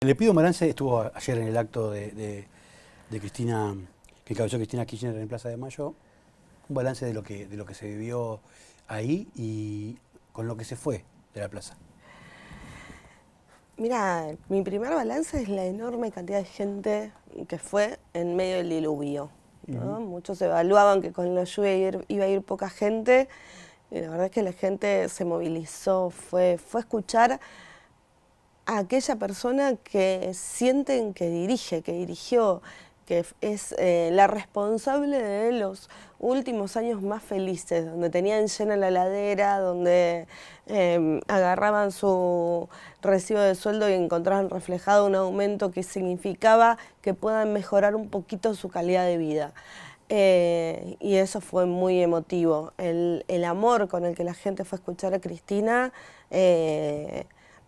Le pido un balance, estuvo ayer en el acto de Cristina, que encabezó Cristina Kirchner en Plaza de Mayo, un balance de lo que se vivió ahí y con lo que se fue de la plaza. Mira, mi primer balance es la enorme cantidad de gente que fue en medio del diluvio, ¿no? Muchos evaluaban que con la lluvia iba a ir poca gente, y la verdad es que la gente se movilizó, fue a escuchar a aquella persona que sienten que dirige, que dirigió, que es la responsable de los últimos años más felices, donde tenían llena la heladera, donde agarraban su recibo de sueldo y encontraban reflejado un aumento que significaba que puedan mejorar un poquito su calidad de vida. Y eso fue muy emotivo. El amor con el que la gente fue a escuchar a Cristina,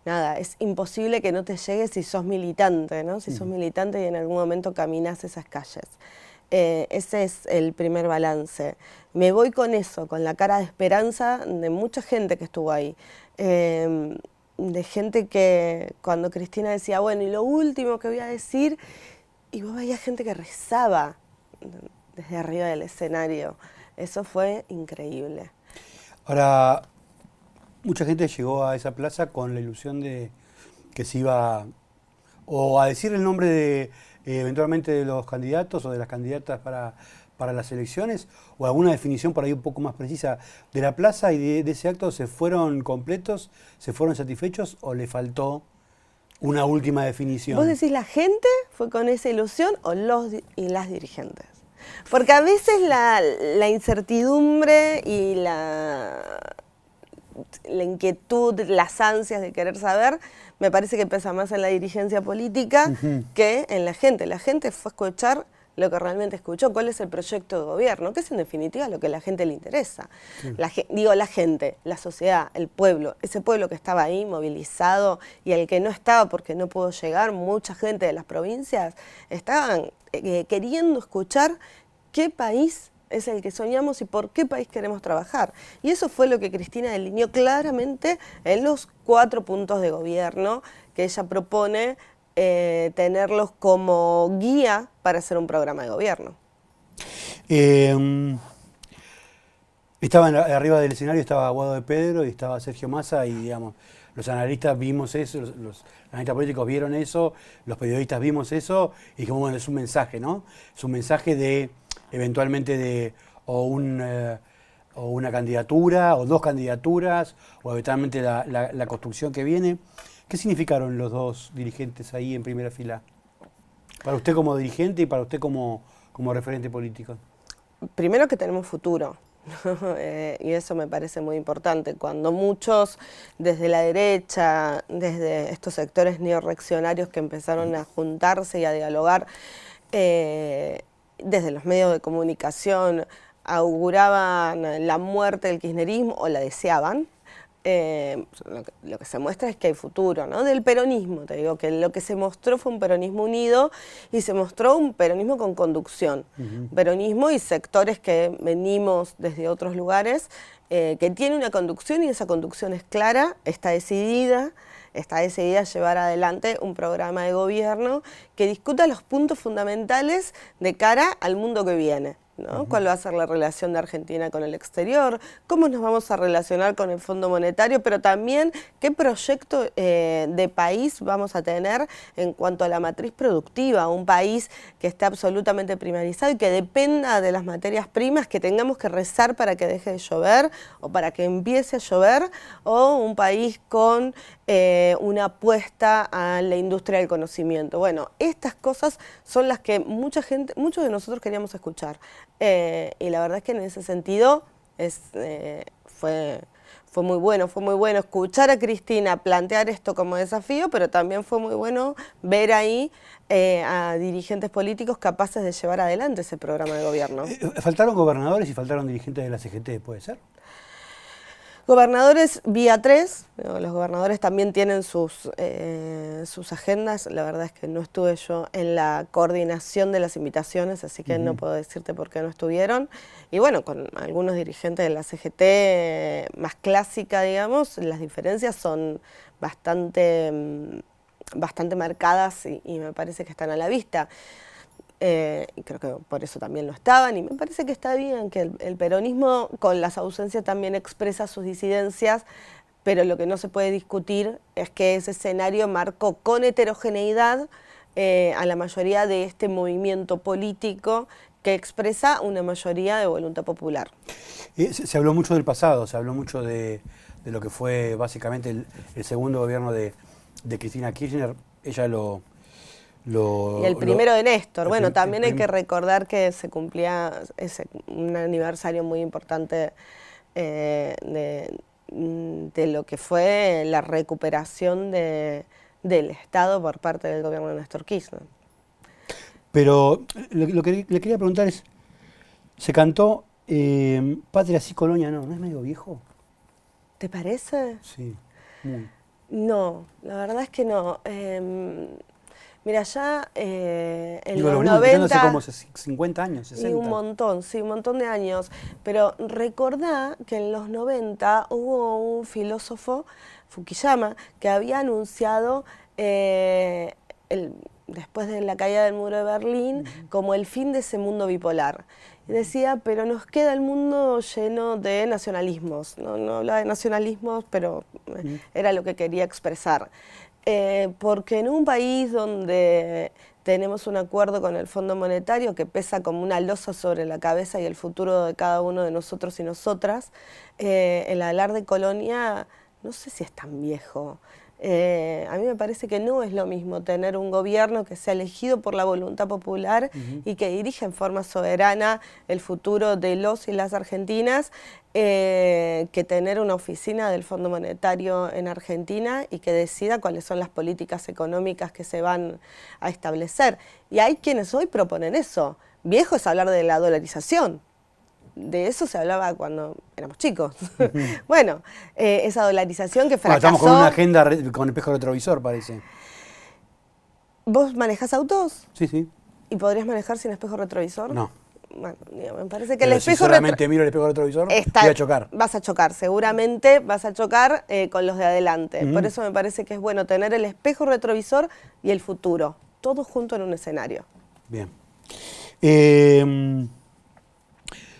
nada, es imposible que no te llegue si sos militante, ¿no? Si sos militante y en algún momento caminás esas calles. Ese es el primer balance. Me voy con eso, con la cara de esperanza de mucha gente que estuvo ahí. De gente que cuando Cristina decía, bueno, y lo último que voy a decir, y vos veías gente que rezaba desde arriba del escenario. Eso fue increíble. Ahora, mucha gente llegó a esa plaza con la ilusión de que se iba o a decir el nombre de eventualmente de los candidatos o de las candidatas para las elecciones, o alguna definición por ahí un poco más precisa de la plaza y de ese acto. ¿Se fueron completos, se fueron satisfechos o le faltó una última definición? ¿Vos decís la gente fue con esa ilusión o los y las dirigentes? Porque a veces la incertidumbre y la inquietud, las ansias de querer saber, me parece que pesa más en la dirigencia política que en la gente. La gente fue a escuchar lo que realmente escuchó, cuál es el proyecto de gobierno, que es en definitiva lo que a la gente le interesa. La gente, la sociedad, el pueblo, ese pueblo que estaba ahí movilizado y el que no estaba porque no pudo llegar, mucha gente de las provincias, estaban queriendo escuchar qué país es el que soñamos y por qué país queremos trabajar. Y eso fue lo que Cristina delineó claramente en los 4 puntos de gobierno que ella propone tenerlos como guía para hacer un programa de gobierno. Arriba del escenario estaba Guado de Pedro y estaba Sergio Massa y, digamos, los analistas vimos eso, los analistas políticos vieron eso, los periodistas vimos eso y dijimos, bueno, es un mensaje, ¿no? Es un mensaje de, eventualmente, o una candidatura, o 2 candidaturas, o eventualmente la construcción que viene. ¿Qué significaron los 2 dirigentes ahí en primera fila? Para usted como dirigente y para usted como referente político. Primero que tenemos futuro. Y eso me parece muy importante. Cuando muchos desde la derecha, desde estos sectores neorreaccionarios que empezaron a juntarse y a dialogar, desde los medios de comunicación auguraban la muerte del kirchnerismo o la deseaban, lo que se muestra es que hay futuro, ¿no? Del peronismo, te digo, que lo que se mostró fue un peronismo unido y se mostró un peronismo con conducción. Peronismo y sectores que venimos desde otros lugares, que tiene una conducción y esa conducción es clara, está decidida a llevar adelante un programa de gobierno que discuta los puntos fundamentales de cara al mundo que viene, ¿no? ¿Cuál va a ser la relación de Argentina con el exterior? ¿Cómo nos vamos a relacionar con el Fondo Monetario? Pero también, ¿qué proyecto de país vamos a tener en cuanto a la matriz productiva? Un país que esté absolutamente primarizado y que dependa de las materias primas, que tengamos que rezar para que deje de llover o para que empiece a llover, o un país con una apuesta a la industria del conocimiento. Bueno, estas cosas son las que muchos de nosotros queríamos escuchar. Y la verdad es que en ese sentido fue muy bueno escuchar a Cristina plantear esto como desafío, pero también fue muy bueno ver ahí a dirigentes políticos capaces de llevar adelante ese programa de gobierno. ¿Faltaron gobernadores y faltaron dirigentes de la CGT, puede ser? Gobernadores vía 3, los gobernadores también tienen sus agendas. La verdad es que no estuve yo en la coordinación de las invitaciones, así que no puedo decirte por qué no estuvieron. Y bueno, con algunos dirigentes de la CGT más clásica, digamos, las diferencias son bastante bastante marcadas y me parece que están a la vista. Y creo que por eso también lo estaban, y me parece que está bien que el peronismo con las ausencias también expresa sus disidencias, pero lo que no se puede discutir es que ese escenario marcó con heterogeneidad a la mayoría de este movimiento político que expresa una mayoría de voluntad popular. Se habló mucho del pasado, se habló mucho de lo que fue básicamente el segundo gobierno de Cristina Kirchner. Ella y el primero de Néstor. Bueno, también hay que recordar que se cumplía un aniversario muy importante de lo que fue la recuperación del Estado por parte del gobierno de Néstor Kirchner. Pero lo que le quería preguntar es, se cantó Patria sí, Colonia no, ¿no es medio viejo? ¿Te parece? Sí, muy. No, la verdad es que no. Mira, ya en Digo, los lo venimos escuchando 90... hace como 50 años, 60. Y un montón, sí, un montón de años. Pero recordá que en los 90 hubo un filósofo, Fukuyama, que había anunciado, después de la caída del muro de Berlín, como el fin de ese mundo bipolar. Y decía, pero nos queda el mundo lleno de nacionalismos. No hablaba de nacionalismos, pero era lo que quería expresar. Porque en un país donde tenemos un acuerdo con el Fondo Monetario que pesa como una losa sobre la cabeza y el futuro de cada uno de nosotros y nosotras, el hablar de colonia no sé si es tan viejo. A mí me parece que no es lo mismo tener un gobierno que sea elegido por la voluntad popular y que dirige en forma soberana el futuro de los y las argentinas, que tener una oficina del Fondo Monetario en Argentina y que decida cuáles son las políticas económicas que se van a establecer. Y hay quienes hoy proponen eso. Viejo es hablar de la dolarización. De eso se hablaba cuando éramos chicos. Bueno, esa dolarización que fracasó... Bueno, estamos con una agenda con espejo retrovisor, parece. ¿Vos manejás autos? Sí, sí. ¿Y podrías manejar sin espejo retrovisor? No. Bueno, me parece que Pero el espejo si solamente miro el espejo retrovisor, voy a chocar. Vas a chocar, seguramente vas a chocar con los de adelante. Por eso me parece que es bueno tener el espejo retrovisor y el futuro, todo junto en un escenario. Bien.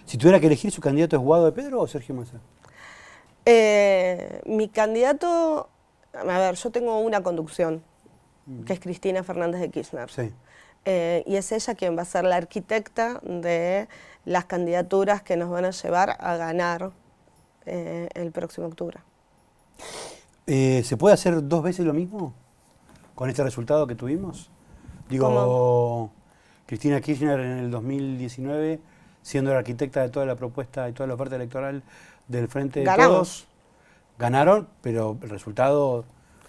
Si tuviera que elegir, ¿su candidato es Guado de Pedro o Sergio Massa? Mi candidato, a ver, yo tengo una conducción, que es Cristina Fernández de Kirchner. Sí. Y es ella quien va a ser la arquitecta de las candidaturas que nos van a llevar a ganar el próximo octubre. ¿Se puede hacer 2 veces lo mismo con este resultado que tuvimos? Digo, ¿cómo? Cristina Kirchner en el 2019, siendo la arquitecta de toda la propuesta y toda la oferta electoral del Frente de Todos, ganaron, pero el resultado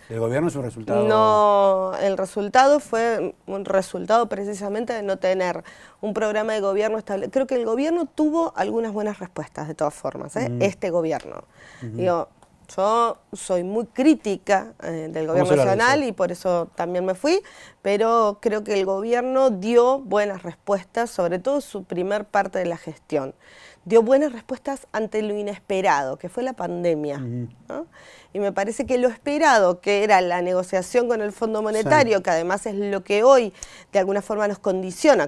del gobierno es un resultado... No, el resultado fue un resultado precisamente de no tener un programa de gobierno estable. Creo que el gobierno tuvo algunas buenas respuestas, de todas formas, este gobierno. Digo, yo soy muy crítica del gobierno nacional y por eso también me fui, pero creo que el gobierno dio buenas respuestas, sobre todo su primer parte de la gestión. Dio buenas respuestas ante lo inesperado, que fue la pandemia, ¿no? Y me parece que lo esperado, que era la negociación con el Fondo Monetario, que además es lo que hoy de alguna forma nos condiciona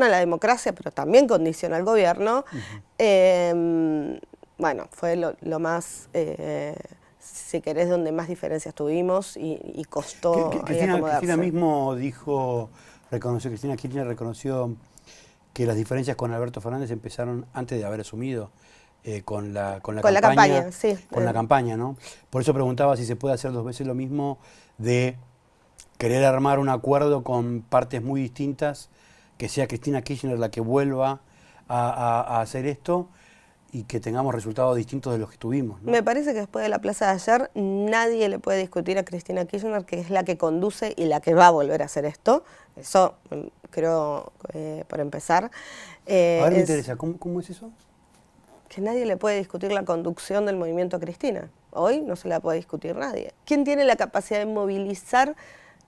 la democracia, pero también condiciona al gobierno, bueno, fue lo más, si querés, donde más diferencias tuvimos y costó Cristina mismo dijo, Cristina Kirchner reconoció que las diferencias con Alberto Fernández empezaron antes de haber asumido con la campaña, sí. Con la campaña, ¿no? Por eso preguntaba si se puede hacer 2 veces lo mismo de querer armar un acuerdo con partes muy distintas, que sea Cristina Kirchner la que vuelva a hacer esto y que tengamos resultados distintos de los que tuvimos, ¿no? Me parece que después de la plaza de ayer nadie le puede discutir a Cristina Kirchner, que es la que conduce y la que va a volver a hacer esto. Eso creo, por empezar. Ahora me interesa, ¿cómo es eso? Que nadie le puede discutir la conducción del movimiento Cristina. Hoy no se la puede discutir nadie. ¿Quién tiene la capacidad de movilizar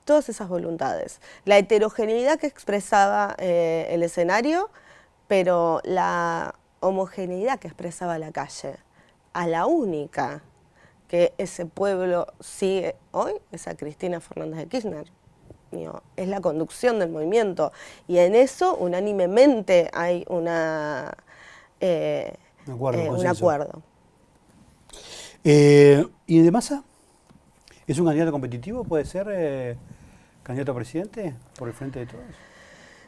todas esas voluntades? La heterogeneidad que expresaba el escenario, pero la homogeneidad que expresaba la calle. A la única que ese pueblo sigue hoy es a Cristina Fernández de Kirchner. Digo, es la conducción del movimiento. Y en eso, unánimemente, hay un acuerdo. ¿Y de Massa? ¿Es un candidato competitivo? ¿Puede ser candidato a presidente por el Frente de Todos?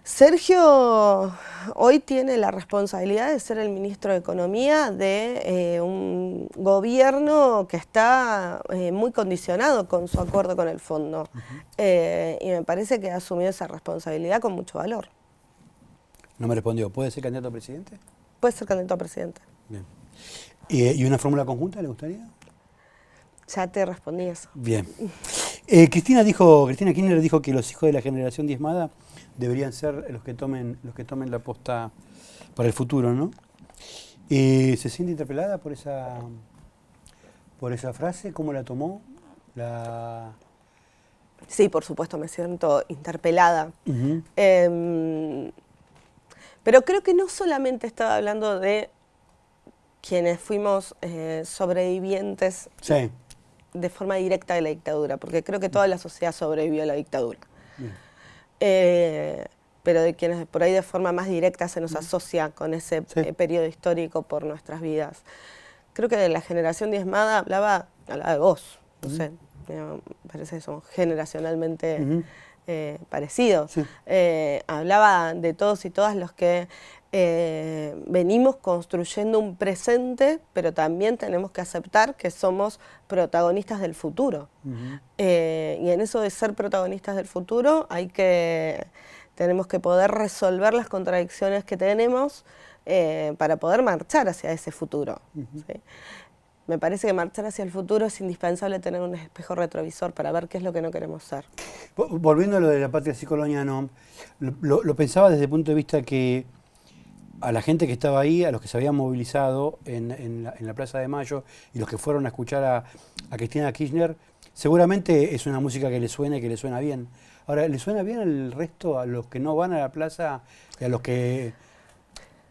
Sergio hoy tiene la responsabilidad de ser el ministro de Economía de un gobierno que está muy condicionado con su acuerdo con el fondo. Y me parece que ha asumido esa responsabilidad con mucho valor. No me respondió. ¿Puede ser candidato a presidente? Puede ser candidato a presidente. Bien. ¿Y una fórmula conjunta le gustaría? Ya te respondí eso. Bien. Cristina Kirchner dijo que los hijos de la generación diezmada deberían ser los que tomen la posta para el futuro, ¿no? ¿Se siente interpelada por esa frase? ¿Cómo la tomó? Sí, por supuesto, me siento interpelada. Pero creo que no solamente estaba hablando de quienes fuimos sobrevivientes sí. de forma directa de la dictadura, porque creo que toda la sociedad sobrevivió a la dictadura. Pero de quienes por ahí de forma más directa se nos asocia con ese periodo histórico por nuestras vidas. Creo que de la generación diezmada hablaba de vos, no sé, me parece que somos generacionalmente parecidos. Sí. Hablaba de todos y todas los que venimos construyendo un presente, pero también tenemos que aceptar que somos protagonistas del futuro. Y en eso de ser protagonistas del futuro tenemos que poder resolver las contradicciones que tenemos para poder marchar hacia ese futuro. ¿Sí? Me parece que marchar hacia el futuro es indispensable tener un espejo retrovisor para ver qué es lo que no queremos ser. Volviendo a lo de la patria sí colonia, no, lo pensaba desde el punto de vista que a la gente que estaba ahí, a los que se habían movilizado en la Plaza de Mayo y los que fueron a escuchar a Cristina Kirchner, seguramente es una música que les suena y que les suena bien. Ahora, ¿le suena bien al resto, a los que no van a la plaza y a los que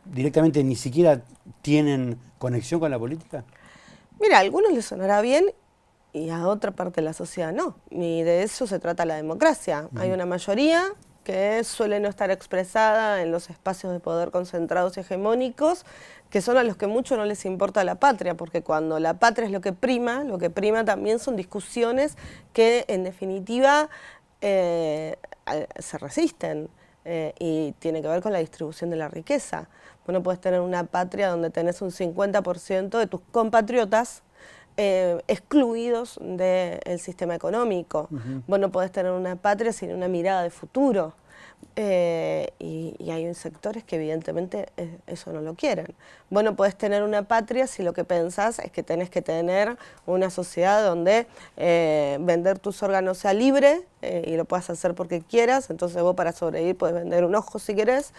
directamente ni siquiera tienen conexión con la política? Mira, a algunos les sonará bien y a otra parte de la sociedad no. Ni de eso se trata la democracia. Hay una mayoría que suele no estar expresada en los espacios de poder concentrados y hegemónicos, que son a los que mucho no les importa la patria, porque cuando la patria es lo que prima también son discusiones que en definitiva se resisten y tiene que ver con la distribución de la riqueza. Vos no podés tener una patria donde tenés un 50% de tus compatriotas excluidos del sistema económico. Vos no podés tener una patria sin una mirada de futuro. Y hay sectores que evidentemente eso no lo quieren. Vos no podés tener una patria si lo que pensás es que tenés que tener una sociedad donde vender tus órganos sea libre y lo puedas hacer porque quieras. Entonces vos para sobrevivir podés vender un ojo si querés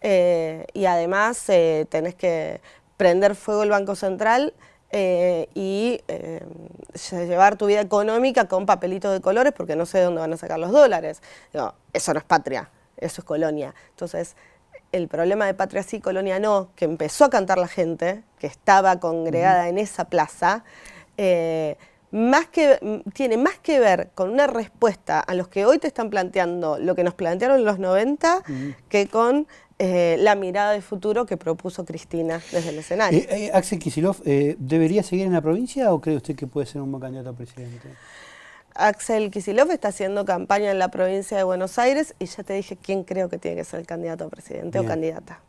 y además tenés que prender fuego el Banco Central y llevar tu vida económica con papelitos de colores porque no sé de dónde van a sacar los dólares. Digo, eso no es patria, eso es colonia. Entonces, el problema de patria sí, colonia no, que empezó a cantar la gente, que estaba congregada en esa plaza, tiene más que ver con una respuesta a los que hoy te están planteando lo que nos plantearon en los 90 que con la mirada de futuro que propuso Cristina desde el escenario. Axel Kicillof, ¿debería seguir en la provincia o cree usted que puede ser un buen candidato a presidente? Axel Kicillof está haciendo campaña en la provincia de Buenos Aires y ya te dije quién creo que tiene que ser el candidato a presidente o candidata.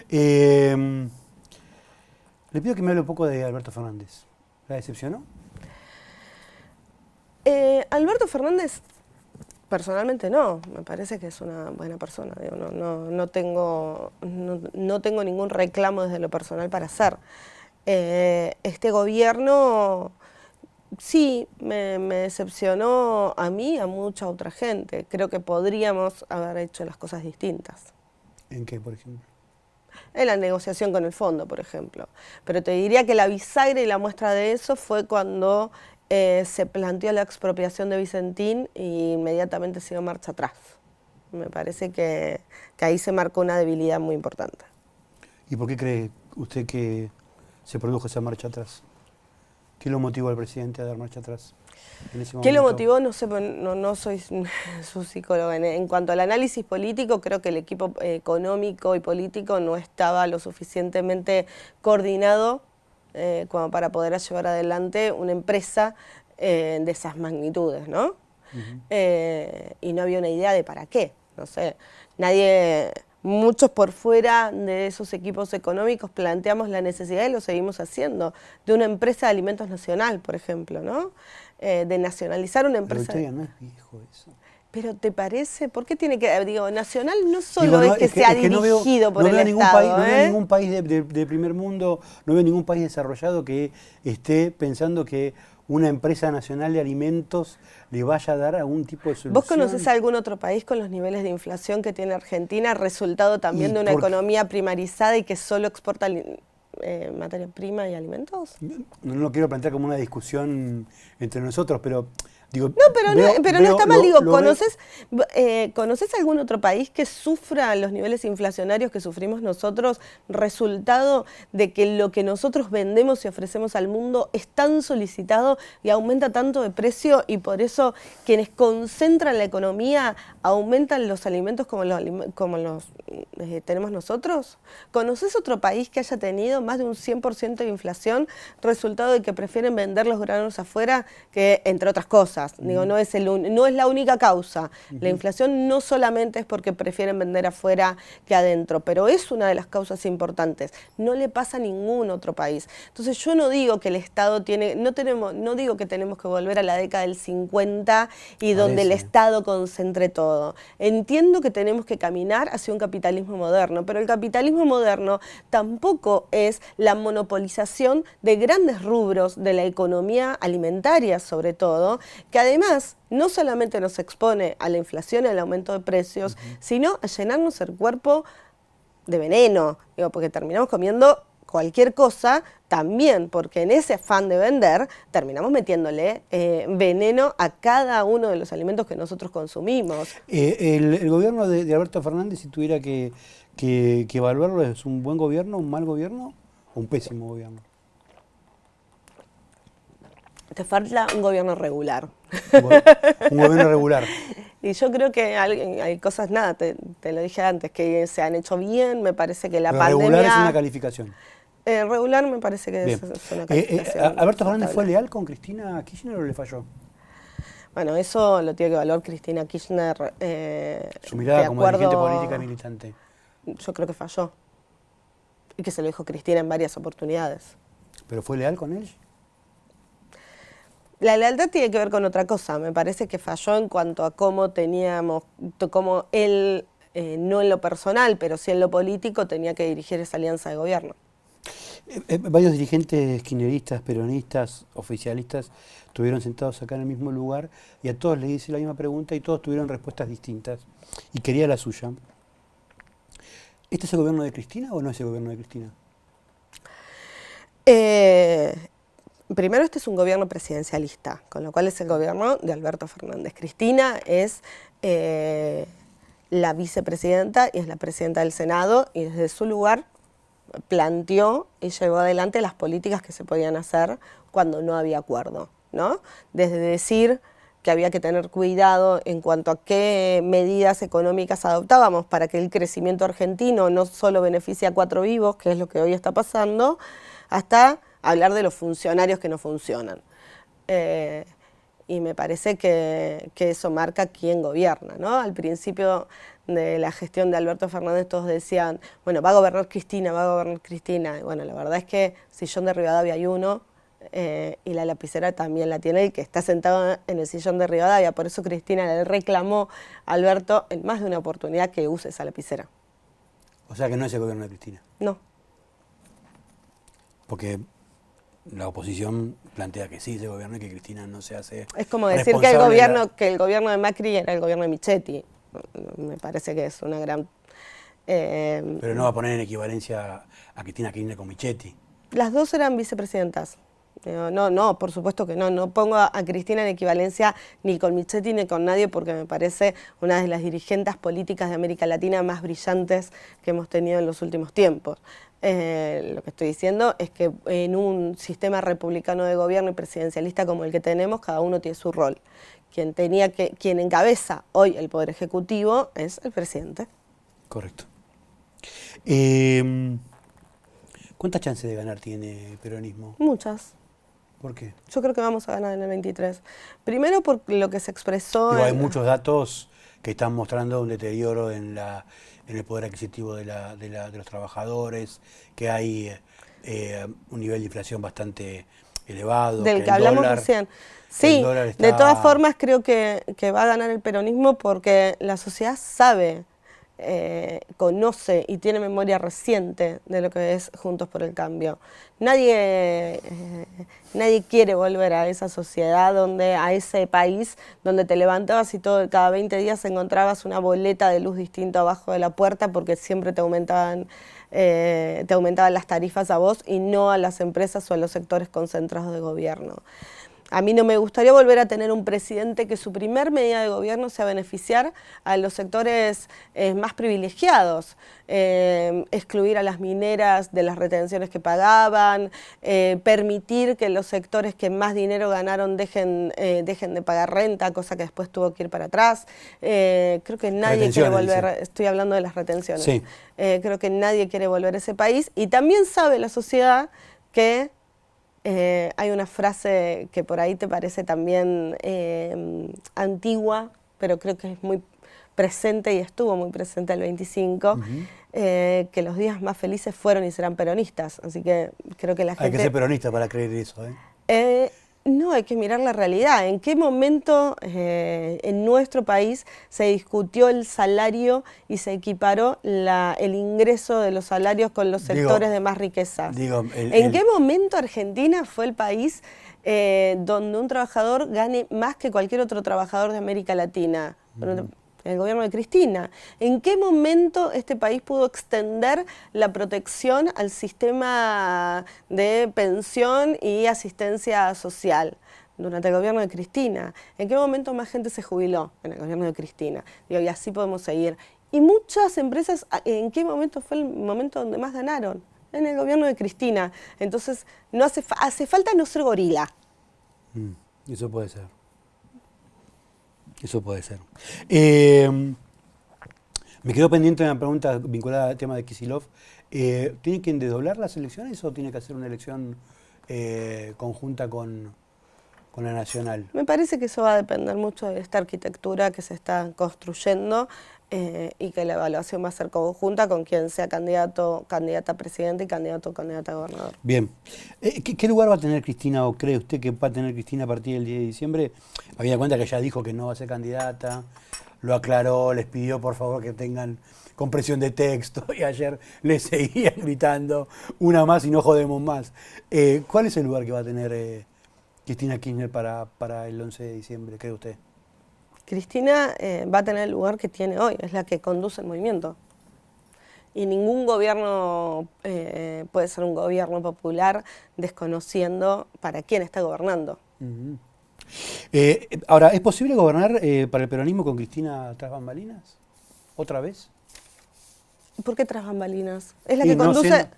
Le pido que me hable un poco de Alberto Fernández. ¿La decepcionó? Alberto Fernández, personalmente no, me parece que es una buena persona. Digo, no tengo ningún reclamo desde lo personal para hacer. Este gobierno sí me decepcionó a mí y a mucha otra gente. Creo que podríamos haber hecho las cosas distintas. ¿En qué, por ejemplo? En la negociación con el fondo, por ejemplo. Pero te diría que la bisagra y la muestra de eso fue cuando se planteó la expropiación de Vicentín y inmediatamente se dio marcha atrás. Me parece que ahí se marcó una debilidad muy importante. ¿Y por qué cree usted que se produjo esa marcha atrás? ¿Qué lo motivó al presidente a dar marcha atrás en ese ¿Qué lo momento? motivó? No sé, no soy su psicóloga. En cuanto al análisis político, creo que el equipo económico y político no estaba lo suficientemente coordinado como para poder llevar adelante una empresa de esas magnitudes, ¿no? Y no había una idea de para qué, no sé. Muchos por fuera de esos equipos económicos planteamos la necesidad, y lo seguimos haciendo, de una empresa de alimentos nacional, por ejemplo, ¿no? De nacionalizar una empresa. Pero no es viejo eso. Pero ¿te parece? ¿Por qué tiene que...? Digo, nacional no solo es que sea dirigido por el Estado. No veo ningún país de primer mundo, no veo ningún país desarrollado que esté pensando que una empresa nacional de alimentos le vaya a dar algún tipo de solución. ¿Vos conocés algún otro país con los niveles de inflación que tiene Argentina, resultado también de una economía primarizada y que solo exporta materia prima y alimentos? No lo quiero plantear como una discusión entre nosotros, pero... Digo, no está mal, digo, ¿conoces algún otro país que sufra los niveles inflacionarios que sufrimos nosotros, resultado de que lo que nosotros vendemos y ofrecemos al mundo es tan solicitado y aumenta tanto de precio, y por eso quienes concentran la economía aumentan los alimentos como los tenemos nosotros? ¿Conoces otro país que haya tenido más de un 100% de inflación, resultado de que prefieren vender los granos afuera, que entre otras cosas? Digo, no es la única causa. La inflación no solamente es porque prefieren vender afuera que adentro, pero es una de las causas importantes. No le pasa a ningún otro país. Entonces yo no digo que el Estado no digo que tenemos que volver a la década del 50 y donde el Estado concentre todo. Entiendo que tenemos que caminar hacia un capitalismo moderno, pero el capitalismo moderno tampoco es la monopolización de grandes rubros de la economía alimentaria, sobre todo, que además no solamente nos expone a la inflación y al aumento de precios, sino a llenarnos el cuerpo de veneno, digo, porque terminamos comiendo cualquier cosa, también porque en ese afán de vender terminamos metiéndole veneno a cada uno de los alimentos que nosotros consumimos. El gobierno de Alberto Fernández, si tuviera que evaluarlo, ¿es un buen gobierno, un mal gobierno o un pésimo gobierno? Te falta un gobierno regular. Un gobierno regular. Y yo creo que hay cosas, te lo dije antes, que se han hecho bien. Me parece que la pandemia... Regular es una calificación. Regular me parece que es una calificación. ¿Alberto Fernández fue leal con Cristina Kirchner o le falló? Bueno, eso lo tiene que evaluar Cristina Kirchner. Su mirada como dirigente política y militante. Yo creo que falló. Y que se lo dijo Cristina en varias oportunidades. ¿Pero fue leal con él? La lealtad tiene que ver con otra cosa. Me parece que falló en cuanto a cómo él, no en lo personal, pero sí en lo político, tenía que dirigir esa alianza de gobierno. Varios dirigentes kirchneristas, peronistas, oficialistas, estuvieron sentados acá en el mismo lugar y a todos les hice la misma pregunta y todos tuvieron respuestas distintas. Y quería la suya. ¿Este es el gobierno de Cristina o no es el gobierno de Cristina? Primero, este es un gobierno presidencialista, con lo cual es el gobierno de Alberto Fernández. Cristina es la vicepresidenta y es la presidenta del Senado, y desde su lugar planteó y llevó adelante las políticas que se podían hacer cuando no había acuerdo, ¿no? Desde decir que había que tener cuidado en cuanto a qué medidas económicas adoptábamos para que el crecimiento argentino no solo beneficie a 4 vivos, que es lo que hoy está pasando, hasta hablar de los funcionarios que no funcionan. Y me parece que eso marca quién gobierna, ¿no? Al principio de la gestión de Alberto Fernández todos decían, bueno, va a gobernar Cristina, va a gobernar Cristina. Y bueno, la verdad es que sillón de Rivadavia hay uno, y la lapicera también la tiene el que está sentado en el sillón de Rivadavia. Por eso Cristina le reclamó a Alberto en más de una oportunidad que use esa lapicera. O sea que no es el gobierno de Cristina. No. Porque la oposición plantea que sí es el gobierno y que Cristina no se hace. Es como decir que el gobierno de Macri era el gobierno de Michetti. Me parece que es una gran... Pero no va a poner en equivalencia a Cristina Kirchner con Michetti. Las dos eran vicepresidentas. No, por supuesto que no. No pongo a Cristina en equivalencia ni con Michetti ni con nadie, porque me parece una de las dirigentes políticas de América Latina más brillantes que hemos tenido en los últimos tiempos. Lo que estoy diciendo es que en un sistema republicano de gobierno y presidencialista como el que tenemos, cada uno tiene su rol. Quien encabeza hoy el Poder Ejecutivo es el presidente. Correcto. ¿Cuántas chances de ganar tiene el peronismo? Muchas. ¿Por qué? Yo creo que vamos a ganar en el 23. Primero por lo que se expresó... Hay muchos datos que están mostrando un deterioro en el poder adquisitivo de los trabajadores, que hay un nivel de inflación bastante elevado. Del que hablamos recién. Sí, de todas formas creo que va a ganar el peronismo porque la sociedad sabe, conoce y tiene memoria reciente de lo que es Juntos por el Cambio. Nadie quiere volver a esa sociedad, a ese país donde te levantabas y cada 20 días encontrabas una boleta de luz distinta abajo de la puerta porque siempre te aumentaban las tarifas a vos y no a las empresas o a los sectores concentrados de gobierno. A mí no me gustaría volver a tener un presidente que su primer medida de gobierno sea beneficiar a los sectores más privilegiados, excluir a las mineras de las retenciones que pagaban, permitir que los sectores que más dinero ganaron dejen de pagar renta, cosa que después tuvo que ir para atrás. Creo que nadie quiere volver, estoy hablando de las retenciones, sí. Creo que nadie quiere volver a ese país y también sabe la sociedad que hay una frase que por ahí te parece también antigua, pero creo que es muy presente y estuvo muy presente el 25, que los días más felices fueron y serán peronistas. Así que creo que la gente... Hay que ser peronista para creer eso, ¿eh? No, hay que mirar la realidad. ¿En qué momento en nuestro país se discutió el salario y se equiparó el ingreso de los salarios con los sectores de más riqueza? ¿En qué momento Argentina fue el país donde un trabajador gane más que cualquier otro trabajador de América Latina? En el gobierno de Cristina. ¿En qué momento este país pudo extender la protección al sistema de pensión y asistencia social? Durante el gobierno de Cristina. ¿En qué momento más gente se jubiló? En el gobierno de Cristina. Y así podemos seguir. Y muchas empresas, ¿en qué momento fue el momento donde más ganaron? En el gobierno de Cristina. Entonces, no hace falta no ser gorila. Eso puede ser. Eso puede ser. Me quedó pendiente una pregunta vinculada al tema de Kicillof. ¿Tiene que desdoblar las elecciones o tiene que hacer una elección conjunta con la nacional? Me parece que eso va a depender mucho de esta arquitectura que se está construyendo y que la evaluación va a ser conjunta con quien sea candidato, candidata a presidente y candidato o candidata a gobernador. Bien. ¿Qué lugar va a tener Cristina o cree usted que va a tener Cristina a partir del 10 de diciembre? Habida cuenta que ella dijo que no va a ser candidata, lo aclaró, les pidió por favor que tengan compresión de texto y ayer les seguía gritando una más y no jodemos más. ¿Cuál es el lugar que va a tener Cristina Kirchner para el 11 de diciembre, cree usted? Cristina va a tener el lugar que tiene hoy, es la que conduce el movimiento. Y ningún gobierno puede ser un gobierno popular desconociendo para quién está gobernando. Ahora, ¿es posible gobernar para el peronismo con Cristina tras bambalinas? ¿Otra vez? ¿Por qué tras bambalinas? Es la que conduce...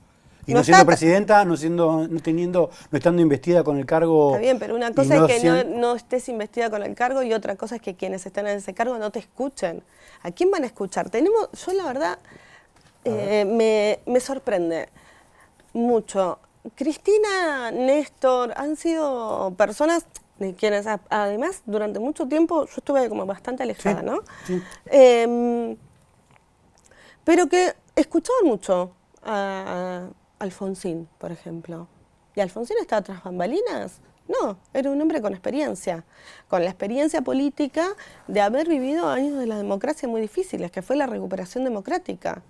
No siendo presidenta, no estando investida con el cargo... Está bien, pero una cosa es que no estés investida con el cargo y otra cosa es que quienes están en ese cargo no te escuchen. ¿A quién van a escuchar? Yo la verdad me sorprende mucho. Cristina, Néstor, han sido personas de quienes además durante mucho tiempo yo estuve como bastante alejada, sí, ¿no? Sí. Pero que escuchaban mucho a Alfonsín, por ejemplo. ¿Y Alfonsín estaba tras bambalinas? No, era un hombre con experiencia, con la experiencia política de haber vivido años de la democracia muy difíciles, que fue la recuperación democrática.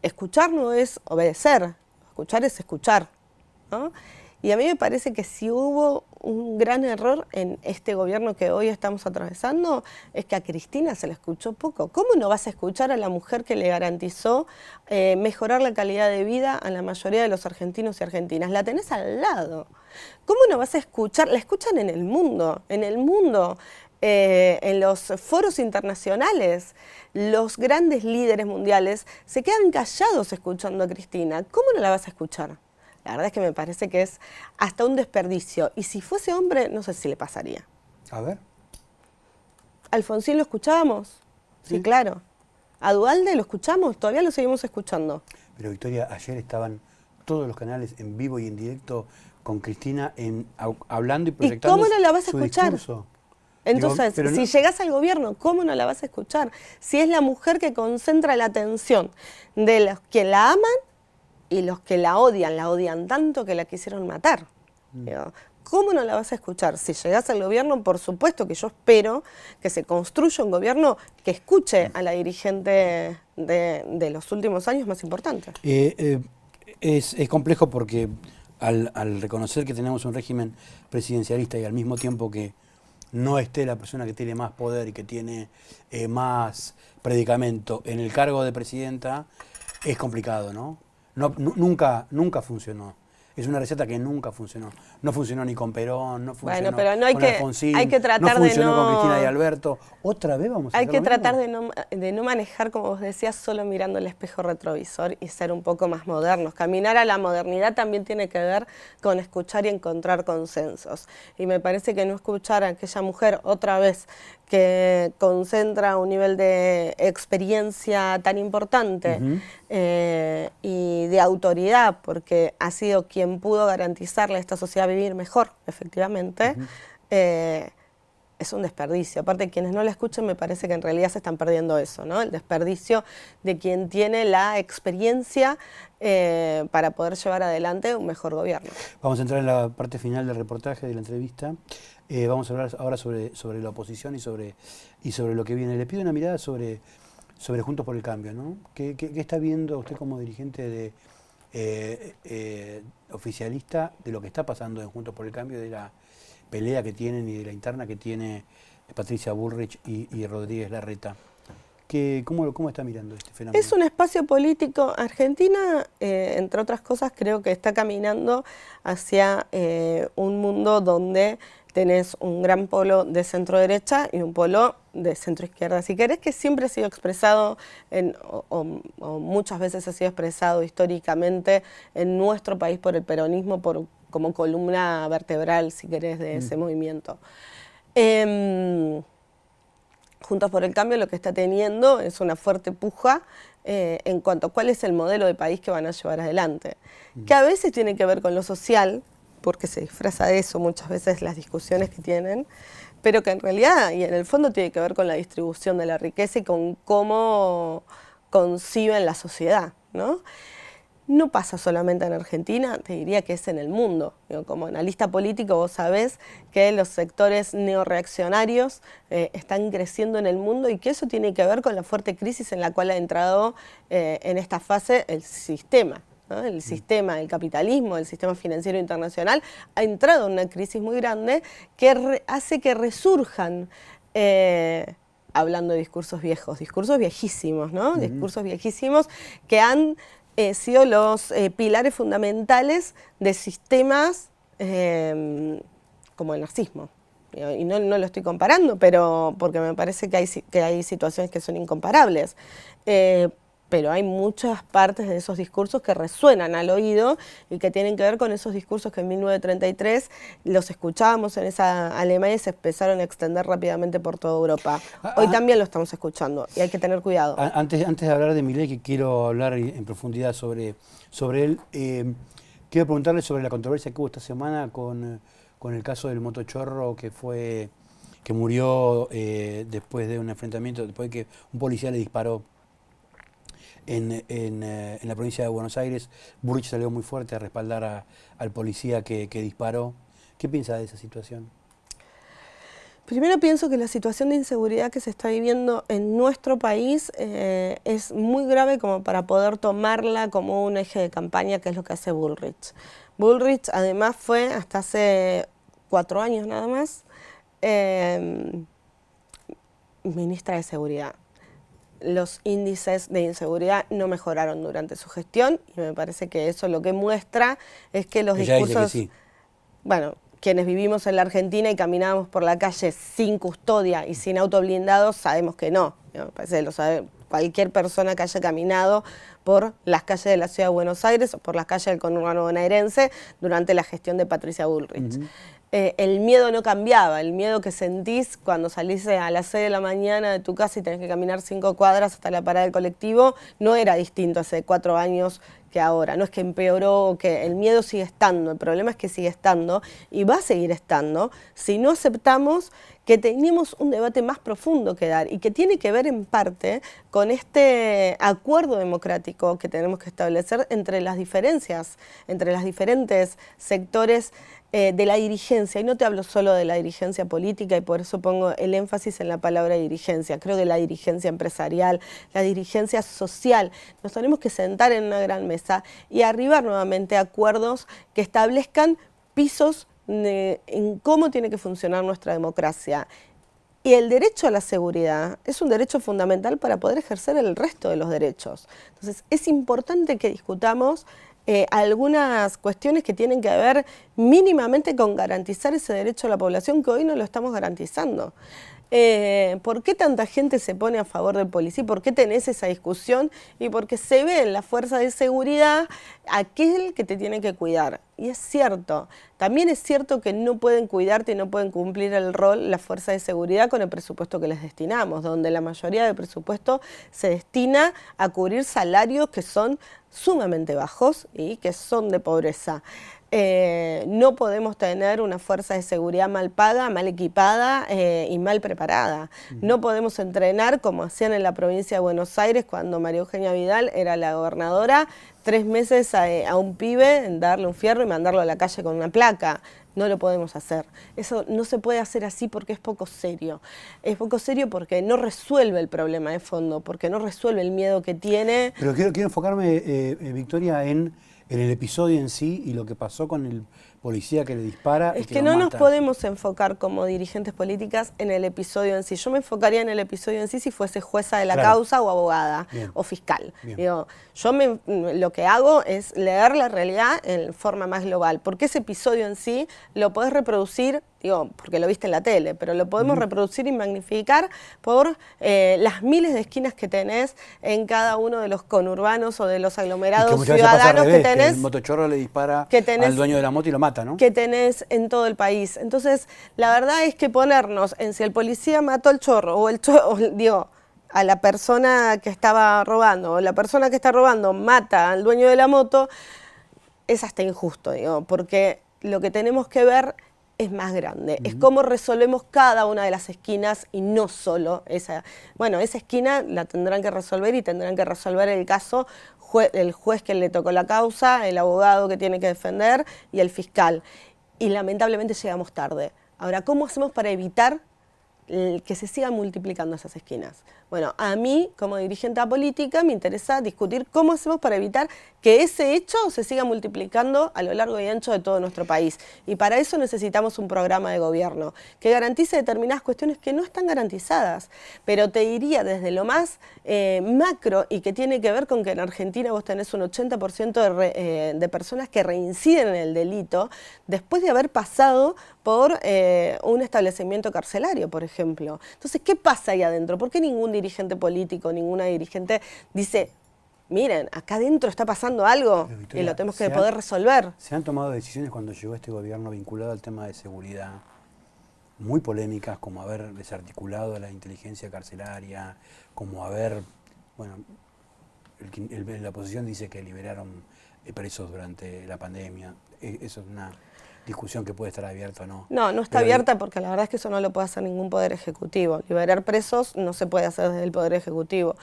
Escuchar no es obedecer, escuchar es escuchar, ¿no? Y a mí me parece que si hubo un gran error en este gobierno que hoy estamos atravesando, es que a Cristina se la escuchó poco. ¿Cómo no vas a escuchar a la mujer que le garantizó mejorar la calidad de vida a la mayoría de los argentinos y argentinas? La tenés al lado. ¿Cómo no vas a escuchar? La escuchan en el mundo. En el mundo en los foros internacionales, los grandes líderes mundiales se quedan callados escuchando a Cristina. ¿Cómo no la vas a escuchar? La verdad es que me parece que es hasta un desperdicio. Y si fuese hombre, no sé si le pasaría. A ver. ¿Alfonsín lo escuchábamos? Sí, claro. ¿A Duhalde lo escuchamos? Todavía lo seguimos escuchando. Pero Victoria, ayer estaban todos los canales en vivo y en directo con Cristina hablando y proyectando. ¿Y cómo no la vas a su escuchar? discurso. Entonces, si llegás al gobierno, ¿cómo no la vas a escuchar? Si es la mujer que concentra la atención de los que la aman y los que la odian tanto que la quisieron matar. Digo, ¿cómo no la vas a escuchar? Si llegás al gobierno, por supuesto que yo espero que se construya un gobierno que escuche a la dirigente de los últimos años más importantes. Es complejo porque al reconocer que tenemos un régimen presidencialista y al mismo tiempo que no esté la persona que tiene más poder y que tiene más predicamento en el cargo de presidenta, es complicado, ¿no? Nunca funcionó. Es una receta que nunca funcionó. No funcionó ni con Perón, no funcionó pero no hay con que, Alfonsín, hay que tratar no funcionó de no, con Cristina y Alberto. ¿Otra vez vamos a hacer Hay que lo tratar mismo? de no manejar, como vos decías, solo mirando el espejo retrovisor y ser un poco más modernos. Caminar a la modernidad también tiene que ver con escuchar y encontrar consensos. Y me parece que no escuchar a aquella mujer otra vez que concentra un nivel de experiencia tan importante y de autoridad, porque ha sido quien pudo garantizarle a esta sociedad vivir mejor, efectivamente, es un desperdicio. Aparte, quienes no la escuchen, me parece que en realidad se están perdiendo eso, ¿no? El desperdicio de quien tiene la experiencia para poder llevar adelante un mejor gobierno. Vamos a entrar en la parte final del reportaje, de la entrevista. Vamos a hablar ahora sobre la oposición y sobre lo que viene. Le pido una mirada sobre Juntos por el Cambio, ¿no? ¿Qué está viendo usted como dirigente oficialista de lo que está pasando en Juntos por el Cambio, de la pelea que tienen y de la interna que tiene Patricia Bullrich y Rodríguez Larreta? ¿Cómo está mirando este fenómeno? Es un espacio político. Argentina, entre otras cosas, creo que está caminando hacia un mundo donde tenés un gran polo de centro-derecha y un polo de centro-izquierda. Si querés, que siempre ha sido expresado, o muchas veces ha sido expresado históricamente en nuestro país por el peronismo, como columna vertebral, si querés, de ese movimiento. Juntos por el Cambio lo que está teniendo es una fuerte puja en cuanto a cuál es el modelo de país que van a llevar adelante, que a veces tiene que ver con lo social, porque se disfraza de eso muchas veces las discusiones que tienen, pero que en realidad y en el fondo tiene que ver con la distribución de la riqueza y con cómo conciben la sociedad, ¿no? No pasa solamente en Argentina, te diría que es en el mundo. Como analista político vos sabés que los sectores neorreaccionarios están creciendo en el mundo y que eso tiene que ver con la fuerte crisis en la cual ha entrado en esta fase el sistema, ¿no? El sistema, el capitalismo, el sistema financiero internacional ha entrado en una crisis muy grande que hace que resurjan, hablando de discursos viejos, discursos viejísimos, ¿no? Discursos viejísimos que han sido los pilares fundamentales de sistemas como el nazismo. Y no lo estoy comparando, pero porque me parece que hay situaciones que son incomparables. Pero hay muchas partes de esos discursos que resuenan al oído y que tienen que ver con esos discursos que en 1933 los escuchábamos en esa Alemania y se empezaron a extender rápidamente por toda Europa. Hoy también lo estamos escuchando y hay que tener cuidado. Antes de hablar de Milei, que quiero hablar en profundidad sobre él, quiero preguntarle sobre la controversia que hubo esta semana con el caso del motochorro que murió después de un enfrentamiento, después de que un policía le disparó en la provincia de Buenos Aires. Bullrich salió muy fuerte a respaldar al policía que disparó. ¿Qué piensa de esa situación? Primero pienso que la situación de inseguridad que se está viviendo en nuestro país es muy grave como para poder tomarla como un eje de campaña, que es lo que hace Bullrich. Bullrich además fue, hasta hace 4 años nada más, ministra de Seguridad. Los índices de inseguridad no mejoraron durante su gestión y me parece que eso lo que muestra es que los discursos... Ella dice que sí. Bueno, quienes vivimos en la Argentina y caminábamos por la calle sin custodia y sin auto blindado, sabemos que no. Me parece que lo sabe cualquier persona que haya caminado por las calles de la Ciudad de Buenos Aires o por las calles del conurbano bonaerense durante la gestión de Patricia Bullrich. El miedo no cambiaba, el miedo que sentís cuando salís a las 6 de la mañana de tu casa y tenés que caminar 5 cuadras hasta la parada del colectivo, no era distinto hace 4 años que ahora. No es que empeoró o que el miedo sigue estando, el problema es que sigue estando y va a seguir estando si no aceptamos que tenemos un debate más profundo que dar y que tiene que ver en parte con este acuerdo democrático que tenemos que establecer entre las diferencias, entre los diferentes sectores de la dirigencia, y no te hablo solo de la dirigencia política y por eso pongo el énfasis en la palabra dirigencia, creo que la dirigencia empresarial, la dirigencia social, nos tenemos que sentar en una gran mesa y arribar nuevamente acuerdos que establezcan pisos en cómo tiene que funcionar nuestra democracia. Y el derecho a la seguridad es un derecho fundamental para poder ejercer el resto de los derechos. Entonces es importante que discutamos algunas cuestiones que tienen que ver mínimamente con garantizar ese derecho a la población que hoy no lo estamos garantizando. ¿Por qué tanta gente se pone a favor del policía? ¿Por qué tenés esa discusión? Y porque se ve en la fuerza de seguridad aquel que te tiene que cuidar. Y es cierto, también es cierto que no pueden cuidarte y no pueden cumplir el rol la fuerza de seguridad con el presupuesto que les destinamos, donde la mayoría del presupuesto se destina a cubrir salarios que son sumamente bajos y que son de pobreza. No podemos tener una fuerza de seguridad mal paga, mal equipada y mal preparada. No podemos entrenar como hacían en la provincia de Buenos Aires cuando María Eugenia Vidal era la gobernadora, 3 meses a un pibe, darle un fierro y mandarlo a la calle con una placa. No lo podemos hacer. Eso no se puede hacer así porque es poco serio. Es poco serio porque no resuelve el problema de fondo, porque no resuelve el miedo que tiene. Pero quiero enfocarme, Victoria, en el episodio en sí y lo que pasó con el policía que le dispara. Es que no nos podemos enfocar como dirigentes políticas en el episodio en sí. Yo me enfocaría en el episodio en sí si fuese jueza de la causa o abogada o fiscal. Digo, lo que hago es leer la realidad en forma más global, porque ese episodio en sí lo podés reproducir, digo, porque lo viste en la tele, pero lo podemos reproducir y magnificar por las miles de esquinas que tenés en cada uno de los conurbanos o de los aglomerados ciudadanos que tenés. Que el motochorro le dispara al dueño de la moto y lo mata, ¿no? Que tenés en todo el país. Entonces, la verdad es que ponernos en si el policía mató al chorro o digo, a la persona que estaba robando o la persona que está robando mata al dueño de la moto, es hasta injusto, digo, porque lo que tenemos que ver es más grande. Es cómo resolvemos cada una de las esquinas y no solo esa. Bueno, esa esquina la tendrán que resolver y tendrán que resolver el caso el juez que le tocó la causa, el abogado que tiene que defender y el fiscal. Y lamentablemente llegamos tarde. Ahora, ¿cómo hacemos para evitar que se sigan multiplicando esas esquinas? Bueno, a mí, como dirigente política, me interesa discutir cómo hacemos para evitar que ese hecho se siga multiplicando a lo largo y ancho de todo nuestro país. Y para eso necesitamos un programa de gobierno que garantice determinadas cuestiones que no están garantizadas. Pero te diría desde lo más macro y que tiene que ver con que en Argentina vos tenés un 80% de personas que reinciden en el delito después de haber pasado por un establecimiento carcelario, por ejemplo. Entonces, ¿qué pasa ahí adentro? ¿Por qué ningún dirigente político, ninguna dirigente dice, miren, acá adentro está pasando algo y lo tenemos que poder resolver? Se han tomado decisiones cuando llegó este gobierno vinculado al tema de seguridad, muy polémicas, como haber desarticulado la inteligencia carcelaria, como haber, bueno, la oposición dice que liberaron presos durante la pandemia. Eso es una discusión que puede estar abierta o no. No está abierta porque la verdad es que eso no lo puede hacer ningún poder ejecutivo. Liberar presos no se puede hacer desde el poder ejecutivo,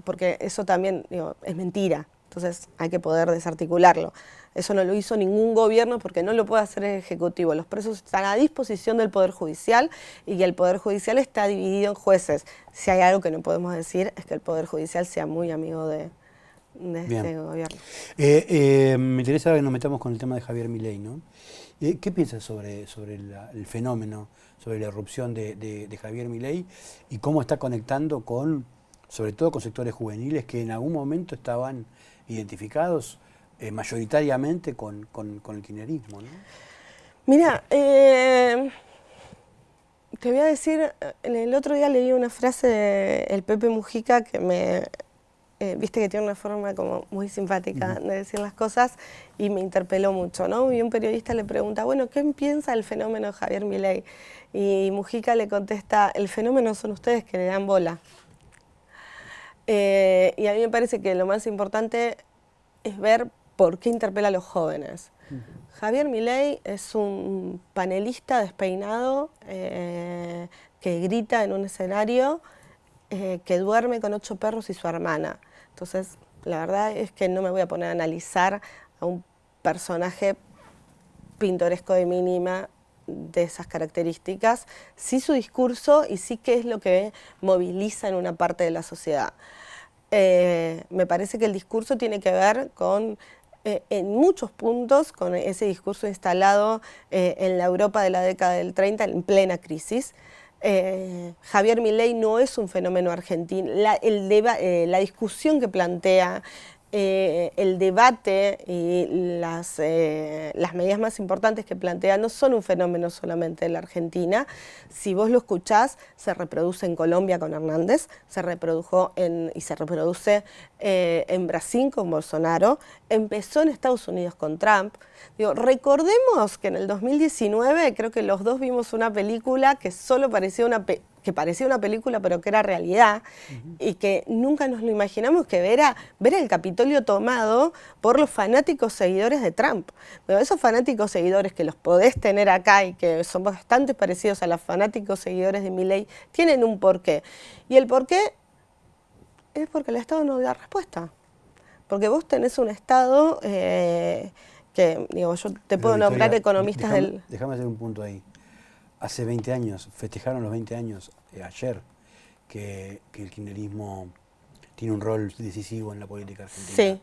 porque eso también es mentira. Entonces hay que poder desarticularlo. Eso no lo hizo ningún gobierno porque no lo puede hacer el Ejecutivo. Los presos están a disposición del Poder Judicial y el Poder Judicial está dividido en jueces. Si hay algo que no podemos decir es que el Poder Judicial sea muy amigo de este gobierno. Me interesa que nos metamos con el tema de Javier Milei, ¿no? ¿Qué piensas sobre el fenómeno, sobre la irrupción de Javier Milei y cómo está conectando sobre todo con sectores juveniles que en algún momento estaban identificados mayoritariamente con el kirchnerismo, ¿no? Mira, te voy a decir, el otro día leí una frase del Pepe Mujica que viste que tiene una forma como muy simpática de decir las cosas y me interpeló mucho, ¿no? Y un periodista le pregunta, bueno, ¿qué piensa del fenómeno Javier Milei? Y Mujica le contesta, el fenómeno son ustedes que le dan bola. Y a mí me parece que lo más importante es ver por qué interpela a los jóvenes. Javier Milei es un panelista despeinado que grita en un escenario, que duerme con 8 perros y su hermana. Entonces, la verdad es que no me voy a poner a analizar a un personaje pintoresco de mínima de esas características, sí su discurso y sí qué es lo que moviliza en una parte de la sociedad. Me parece que el discurso tiene que ver con, en muchos puntos, con ese discurso instalado en la Europa de la década del 30, en plena crisis. Javier Milei no es un fenómeno argentino. La discusión que plantea, el debate y las medidas más importantes que plantea no son un fenómeno solamente de la Argentina. Si vos lo escuchás, se reproduce en Colombia con Hernández, se reprodujo y se reproduce en Brasil con Bolsonaro, empezó en Estados Unidos con Trump. Digo, recordemos que en el 2019 creo que los dos vimos una película que solo parecía una película, pero que era realidad, y que nunca nos lo imaginamos, que era ver el Capitolio tomado por los fanáticos seguidores de Trump. Pero esos fanáticos seguidores que los podés tener acá y que son bastante parecidos a los fanáticos seguidores de Milei, tienen un porqué. Y el porqué es porque el Estado no da respuesta. Porque vos tenés un Estado que, digo, yo te puedo nombrar economistas del... Déjame hacer un punto ahí. Hace 20 años, festejaron los 20 años, ayer, que el kirchnerismo tiene un rol decisivo en la política argentina. Sí.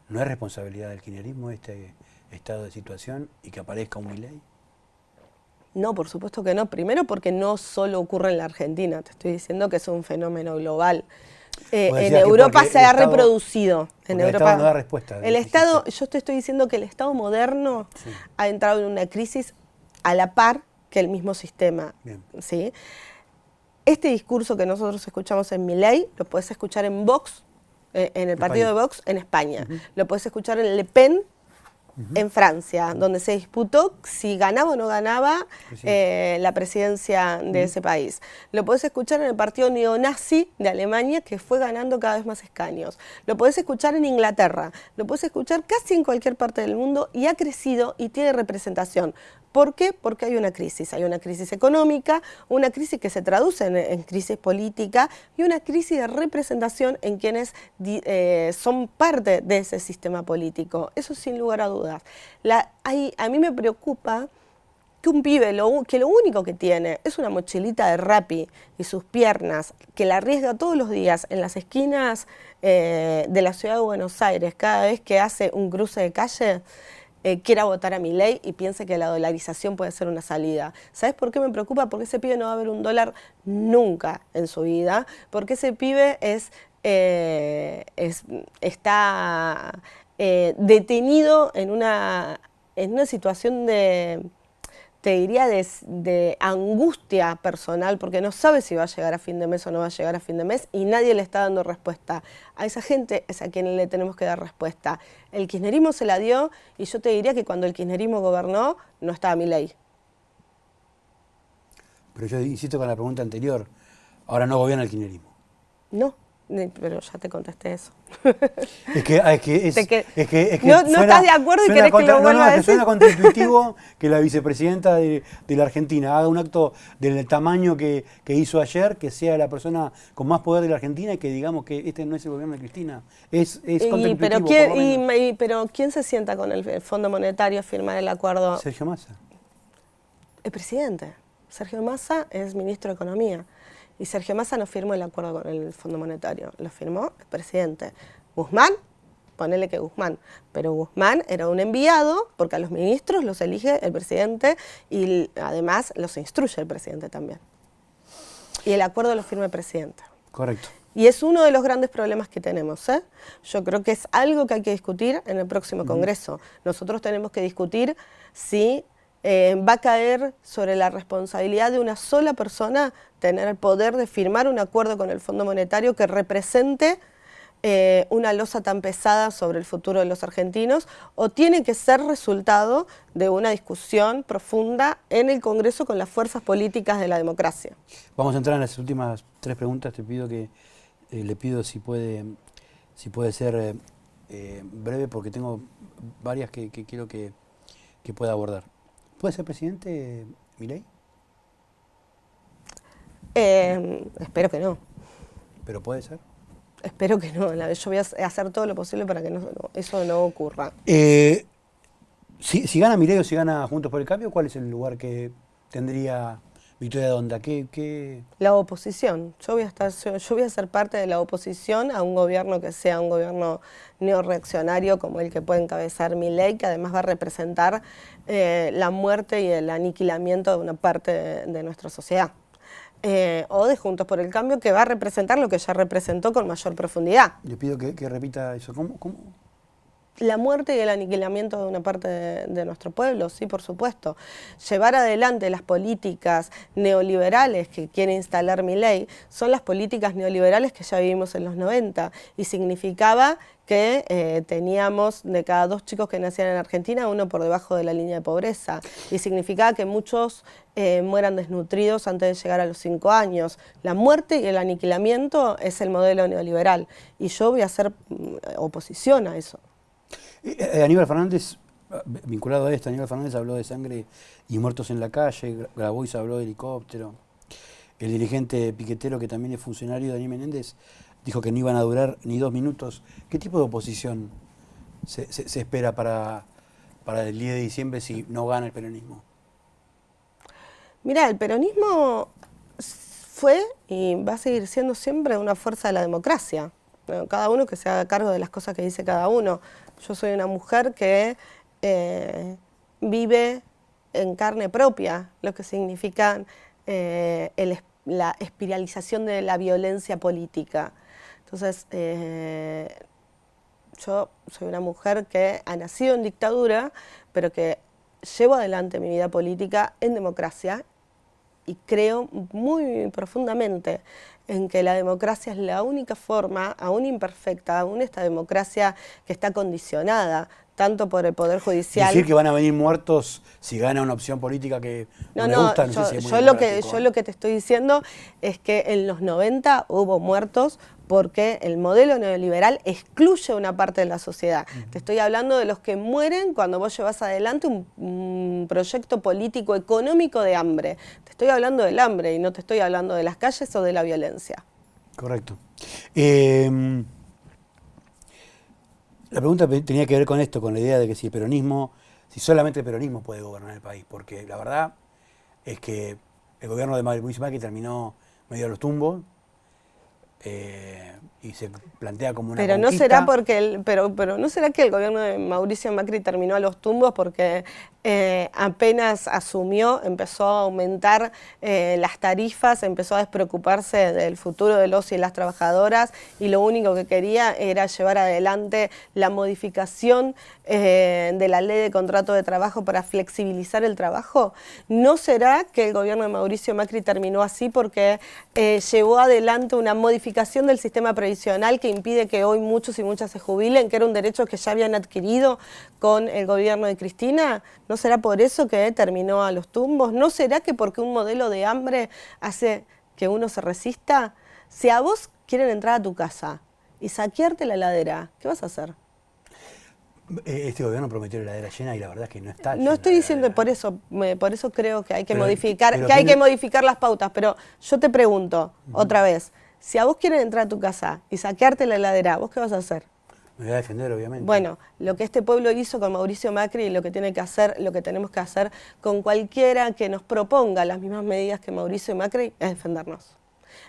¿No es responsabilidad del kirchnerismo este estado de situación y que aparezca un Milei? No, por supuesto que no. Primero porque no solo ocurre en la Argentina, te estoy diciendo que es un fenómeno global. En Europa se ha reproducido. En Europa, el Estado no da respuesta. El Estado, yo te estoy diciendo que el Estado moderno ha entrado en una crisis a la par que el mismo sistema. ¿Sí? Este discurso que nosotros escuchamos en Milei, lo puedes escuchar en Vox, en el partido de Vox en España. Lo puedes escuchar en Le Pen, en Francia, donde se disputó si ganaba o no ganaba la presidencia de ese país. Lo podés escuchar en el partido neonazi de Alemania, que fue ganando cada vez más escaños. Lo podés escuchar en Inglaterra, lo podés escuchar casi en cualquier parte del mundo y ha crecido y tiene representación. ¿Por qué? Porque hay una crisis económica, una crisis que se traduce en crisis política y una crisis de representación en quienes son parte de ese sistema político. Eso sin lugar a dudas. A mí me preocupa que un pibe que lo único que tiene es una mochilita de Rappi y sus piernas, que la arriesga todos los días en las esquinas de la ciudad de Buenos Aires, cada vez que hace un cruce de calle, quiera votar a Milei y piense que la dolarización puede ser una salida. ¿Sabes por qué me preocupa? Porque ese pibe no va a ver un dólar nunca en su vida, porque ese pibe está detenido en una situación te diría, de angustia personal, porque no sabe si va a llegar a fin de mes o no va a llegar a fin de mes, y nadie le está dando respuesta. A esa gente es a quien le tenemos que dar respuesta. El kirchnerismo se la dio, y yo te diría que cuando el kirchnerismo gobernó, no estaba Milei. Pero yo insisto con la pregunta anterior, ahora no gobierna el kirchnerismo. No. Pero ya te contesté eso. Es que no estás de acuerdo y querés que lo vuelva a decir. Suena contraintuitivo que la vicepresidenta de la Argentina haga un acto del tamaño que hizo ayer, que sea la persona con más poder de la Argentina y que digamos que este no es el gobierno de Cristina. Es contraintuitivo. Pero ¿quién se sienta con el Fondo Monetario a firmar el acuerdo? Sergio Massa. El presidente. Sergio Massa es ministro de Economía. Y Sergio Massa no firmó el acuerdo con el Fondo Monetario, lo firmó el presidente. Guzmán, ponele que Guzmán, pero Guzmán era un enviado, porque a los ministros los elige el presidente y además los instruye el presidente también. Y el acuerdo lo firma el presidente. Correcto. Y es uno de los grandes problemas que tenemos. Yo creo que es algo que hay que discutir en el próximo Congreso. Nosotros tenemos que discutir si va a caer sobre la responsabilidad de una sola persona tener el poder de firmar un acuerdo con el Fondo Monetario que represente una losa tan pesada sobre el futuro de los argentinos, o tiene que ser resultado de una discusión profunda en el Congreso con las fuerzas políticas de la democracia. Vamos a entrar en las últimas 3 preguntas. Te pido que le pido si puede ser breve, porque tengo varias que quiero que pueda abordar. ¿Puede ser presidente Milei? Espero que no. ¿Pero puede ser? Espero que no. Yo voy a hacer todo lo posible para que eso no ocurra. Si gana Milei o si gana Juntos por el Cambio, ¿cuál es el lugar que tendría Victoria Donda? La oposición. Yo voy a ser parte de la oposición a un gobierno que sea un gobierno neorreaccionario como el que puede encabezar Milei, que además va a representar la muerte y el aniquilamiento de una parte de nuestra sociedad. O de Juntos por el Cambio, que va a representar lo que ya representó con mayor profundidad. Le pido que repita eso. ¿Cómo? La muerte y el aniquilamiento de una parte de nuestro pueblo, sí, por supuesto. Llevar adelante las políticas neoliberales que quiere instalar Milei son las políticas neoliberales que ya vivimos en los 90, y significaba que teníamos de cada 2 chicos que nacían en Argentina, 1 por debajo de la línea de pobreza, y significaba que muchos mueran desnutridos antes de llegar a los 5 años. La muerte y el aniquilamiento es el modelo neoliberal, y yo voy a hacer oposición a eso. Aníbal Fernández, vinculado a esto, Aníbal Fernández habló de sangre y muertos en la calle, Grabois habló de helicóptero. El dirigente piquetero, que también es funcionario, Daniel Menéndez, dijo que no iban a durar ni 2 minutos. ¿Qué tipo de oposición se espera para el 10 de diciembre si no gana el peronismo? Mirá, el peronismo fue y va a seguir siendo siempre una fuerza de la democracia. Cada uno que se haga cargo de las cosas que dice cada uno. Yo soy una mujer que vive en carne propia lo que significa la espiralización de la violencia política. Entonces, yo soy una mujer que ha nacido en dictadura, pero que llevo adelante mi vida política en democracia, y creo muy profundamente en que la democracia es la única forma, aún imperfecta, aún esta democracia que está condicionada tanto por el Poder Judicial. Decir que van a venir muertos si gana una opción política que no le gusta, no sé si es muy democrático. Yo lo que te estoy diciendo es que en los 90 hubo muertos porque el modelo neoliberal excluye una parte de la sociedad. Te estoy hablando de los que mueren cuando vos llevas adelante un proyecto político económico de hambre. Te estoy hablando del hambre y no te estoy hablando de las calles o de la violencia. Correcto. La pregunta tenía que ver con esto, con la idea de que si solamente el peronismo puede gobernar el país, porque la verdad es que el gobierno de Mauricio Macri terminó medio a los tumbos, y se plantea como una pero conquista. No será porque pero no será que el gobierno de Mauricio Macri terminó a los tumbos porque apenas asumió, empezó a aumentar las tarifas, empezó a despreocuparse del futuro de los y las trabajadoras, y lo único que quería era llevar adelante la modificación de la ley de contrato de trabajo para flexibilizar el trabajo? ¿No será que el gobierno de Mauricio Macri terminó así porque llevó adelante una modificación del sistema previsional que impide que hoy muchos y muchas se jubilen, que era un derecho que ya habían adquirido con el gobierno de Cristina? ¿No será por eso que terminó a los tumbos? ¿No será que porque un modelo de hambre hace que uno se resista? Si a vos quieren entrar a tu casa y saquearte la heladera, ¿qué vas a hacer? Este gobierno prometió la heladera llena y la verdad es que no está llena. No estoy diciendo, por eso creo que hay que modificar las pautas, pero yo te pregunto otra vez, si a vos quieren entrar a tu casa y saquearte la heladera, ¿vos qué vas a hacer? Me voy a defender, obviamente. Bueno, lo que este pueblo hizo con Mauricio Macri y lo que tenemos que hacer con cualquiera que nos proponga las mismas medidas que Mauricio Macri es defendernos.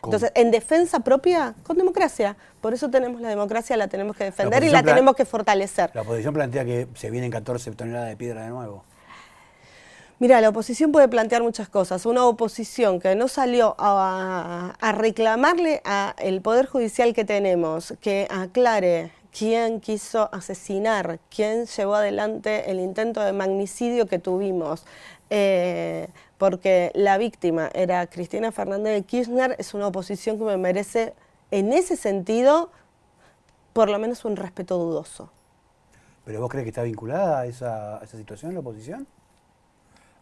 ¿Cómo? Entonces, en defensa propia, con democracia. Por eso tenemos la democracia, la tenemos que defender y la tenemos que fortalecer. La oposición plantea que se vienen 14 toneladas de piedra de nuevo. Mira, la oposición puede plantear muchas cosas. Una oposición que no salió a reclamarle al Poder Judicial que tenemos, que aclare quién quiso asesinar, quién llevó adelante el intento de magnicidio que tuvimos, porque la víctima era Cristina Fernández de Kirchner, es una oposición que me merece, en ese sentido, por lo menos un respeto dudoso. ¿Pero vos crees que está vinculada a esa situación, la oposición?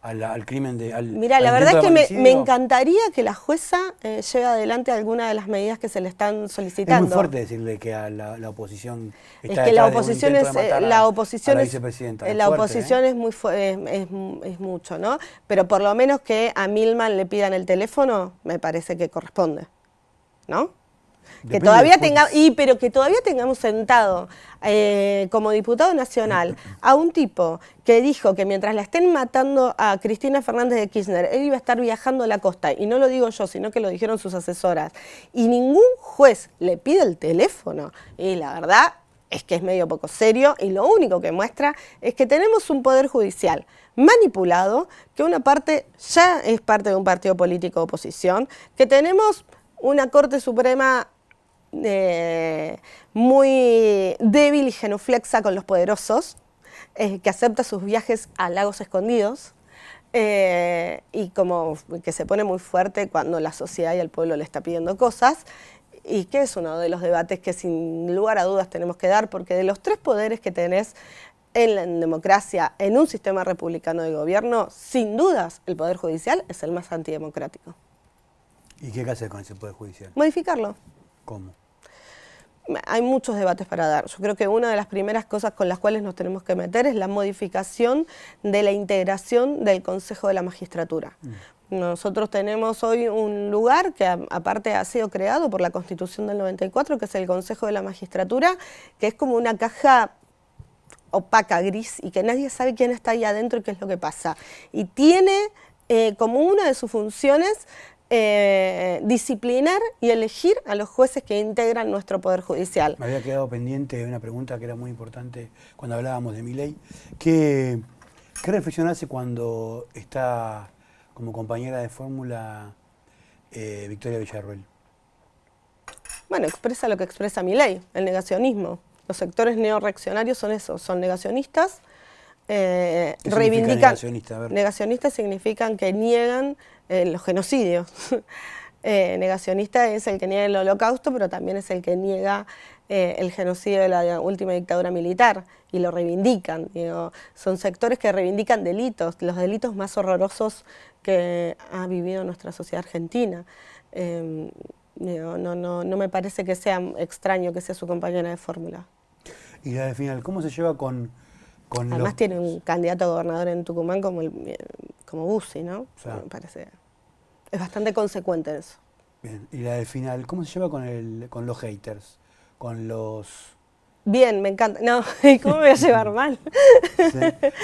Al crimen de... Mira, la verdad es que me encantaría que la jueza lleve adelante alguna de las medidas que se le están solicitando. Es muy fuerte decirle que a la oposición está es que la oposición es la oposición es mucho, ¿no? Pero por lo menos que a Milman le pidan el teléfono, me parece que corresponde, ¿no? Que todavía pero que todavía tengamos sentado como diputado nacional a un tipo que dijo que mientras la estén matando a Cristina Fernández de Kirchner, él iba a estar viajando a la costa, y no lo digo yo, sino que lo dijeron sus asesoras, y ningún juez le pide el teléfono, y la verdad es que es medio poco serio, y lo único que muestra es que tenemos un poder judicial manipulado, que una parte ya es parte de un partido político de oposición, que tenemos una Corte Suprema muy débil y genuflexa con los poderosos, que acepta sus viajes a lagos escondidos, y como que se pone muy fuerte cuando la sociedad y el pueblo le está pidiendo cosas, y que es uno de los debates que sin lugar a dudas tenemos que dar, porque de los tres poderes que tenés en la democracia, en un sistema republicano de gobierno, sin dudas el Poder Judicial es el más antidemocrático. ¿Y qué hay que hacer con ese Poder Judicial? Modificarlo. ¿Cómo? Hay muchos debates para dar. Yo creo que una de las primeras cosas con las cuales nos tenemos que meter es la modificación de la integración del Consejo de la Magistratura. Nosotros tenemos hoy un lugar que aparte ha sido creado por la Constitución del 94, que es el Consejo de la Magistratura, que es como una caja opaca, gris, y que nadie sabe quién está ahí adentro y qué es lo que pasa. Y tiene como una de sus funciones disciplinar y elegir a los jueces que integran nuestro Poder Judicial. Me había quedado pendiente de una pregunta que era muy importante cuando hablábamos de Milei. ¿Qué reflexionaste cuando está como compañera de fórmula Victoria Villarroel? Bueno, expresa lo que expresa Milei, el negacionismo. Los sectores neorreaccionarios son eso, son negacionistas. Reivindican. Negacionistas significan que niegan los genocidios. Negacionista es el que niega el holocausto, pero también es el que niega el genocidio de la última dictadura militar, y lo reivindican. Digo, son sectores que reivindican delitos, los delitos más horrorosos que ha vivido nuestra sociedad argentina. No me parece que sea extraño que sea su compañera de fórmula. Y la de final, ¿cómo se lleva con además tiene un candidato a gobernador en Tucumán como Bussi, ¿no? O sea, me parece. Es bastante consecuente en eso. Bien, y la del final, ¿cómo se lleva con los haters? Con los... Bien, me encanta. No, ¿cómo me voy a llevar mal? Sí.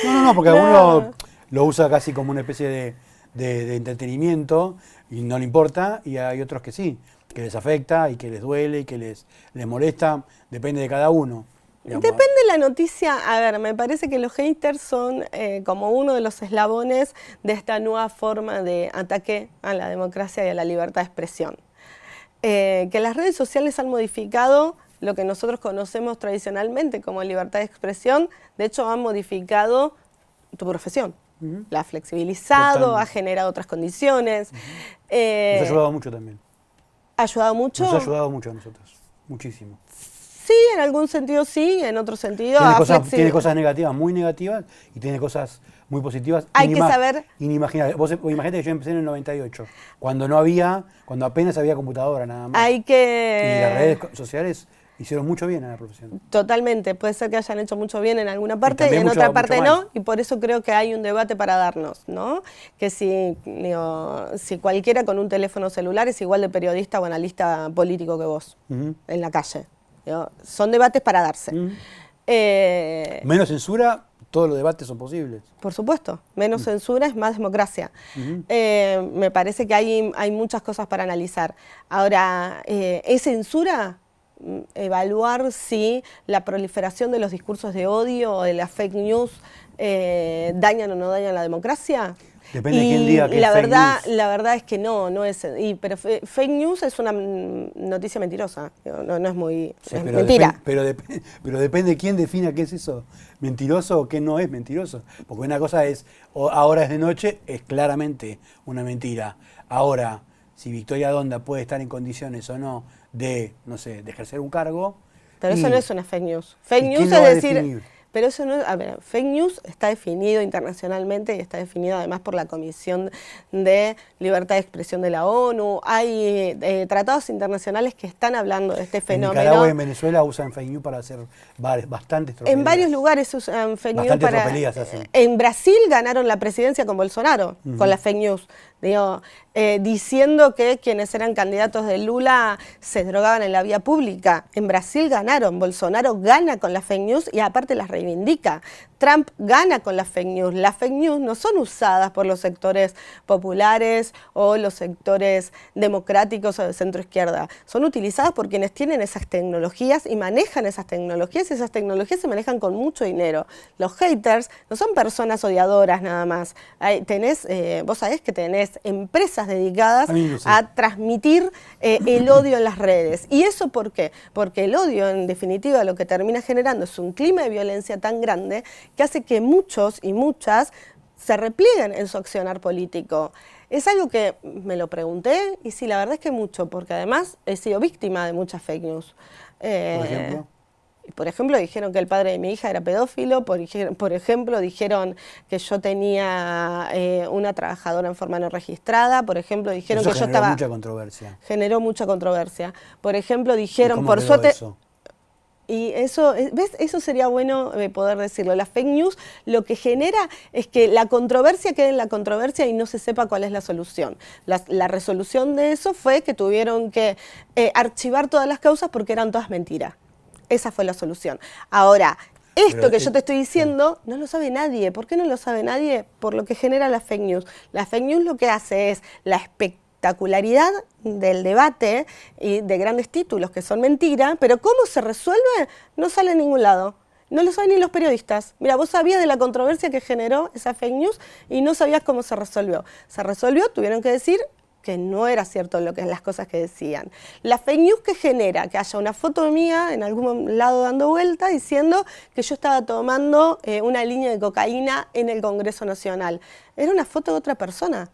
No, porque alguno lo usa casi como una especie de entretenimiento y no le importa, y hay otros que sí, que les afecta y que les duele y que les molesta, depende de cada uno. Digamos. Depende de la noticia. A ver, me parece que los haters son como uno de los eslabones de esta nueva forma de ataque a la democracia y a la libertad de expresión. Que las redes sociales han modificado lo que nosotros conocemos tradicionalmente como libertad de expresión. De hecho, han modificado tu profesión. La ha flexibilizado, totalmente. Ha generado otras condiciones. Nos ha ayudado mucho también. ¿Ha ayudado mucho? Nos ha ayudado mucho a nosotros, muchísimo. Sí, en algún sentido sí, en otro sentido... Tiene cosas negativas, muy negativas, y tiene cosas muy positivas. Hay que saber... Inimaginables. Vos imaginate que yo empecé en el 98, cuando apenas había computadora nada más. Y las redes sociales hicieron mucho bien a la profesión. Totalmente, puede ser que hayan hecho mucho bien en alguna parte y en otra parte no, y por eso creo que hay un debate para darnos, ¿no? Que si cualquiera con un teléfono celular es igual de periodista o analista político que vos, en la calle. Son debates para darse. Menos censura, todos los debates son posibles. Por supuesto, menos censura es más democracia. Me parece que hay muchas cosas para analizar. Ahora, ¿es censura? Evaluar si la proliferación de los discursos de odio o de las fake news dañan o no dañan la democracia. Depende de quién diga que la es fake verdad, news. la verdad es que no es. Pero fake news es una noticia mentirosa. No es muy. Sí, es pero mentira. pero depende de quién defina qué es eso, mentiroso o qué no es mentiroso. Porque una cosa es, ahora es de noche, es claramente una mentira. Ahora, si Victoria Donda puede estar en condiciones o no de, no sé, de ejercer un cargo. Pero eso no es una fake news. Fake ¿y news quién lo es va a decir. definir? Pero eso no es. A ver, fake news está definido internacionalmente y está definido además por la Comisión de Libertad de Expresión de la ONU. Hay tratados internacionales que están hablando de este En fenómeno. Nicaragua y en Venezuela usan fake news para hacer bastantes tropelías. En varios lugares usan fake news Bastantes para. tropelías hacen. En Brasil ganaron la presidencia con Bolsonaro, con las fake news. Digo, diciendo que quienes eran candidatos de Lula se drogaban en la vía pública. En Brasil ganaron, Bolsonaro gana con las fake news y aparte las reivindica. Trump gana con las fake news. Las fake news no son usadas por los sectores populares o los sectores democráticos o de centro izquierda. Son utilizadas por quienes tienen esas tecnologías y manejan esas tecnologías, y esas tecnologías se manejan con mucho dinero. Los haters no son personas odiadoras nada más. Vos sabés que tenés empresas dedicadas a transmitir el odio en las redes. ¿Y eso por qué? Porque el odio, en definitiva, lo que termina generando es un clima de violencia tan grande que hace que muchos y muchas se replieguen en su accionar político. Es algo que me lo pregunté y sí, la verdad es que mucho, porque además he sido víctima de muchas fake news. ¿Por ejemplo? Por ejemplo, dijeron que el padre de mi hija era pedófilo, por ejemplo, dijeron que yo tenía una trabajadora en forma no registrada, por ejemplo, dijeron eso que yo estaba... Generó mucha controversia. Generó mucha controversia. Por ejemplo, dijeron, ¿Cómo por quedó suerte... eso? Y eso, ¿ves? Eso sería bueno poder decirlo. La fake news lo que genera es que la controversia quede en la controversia y no se sepa cuál es la solución. La resolución de eso fue que tuvieron que archivar todas las causas porque eran todas mentiras. Esa fue la solución. Ahora, esto que yo te estoy diciendo no lo sabe nadie. ¿Por qué no lo sabe nadie? Por lo que genera la fake news. La fake news lo que hace es la espectacularidad del debate y de grandes títulos que son mentiras, pero cómo se resuelve no sale en ningún lado. No lo saben ni los periodistas. Mira, vos sabías de la controversia que generó esa fake news y no sabías cómo se resolvió. Se resolvió, tuvieron que decir que no era cierto las cosas que decían. La fake news que genera que haya una foto mía en algún lado dando vuelta diciendo que yo estaba tomando una línea de cocaína en el Congreso Nacional. Era una foto de otra persona,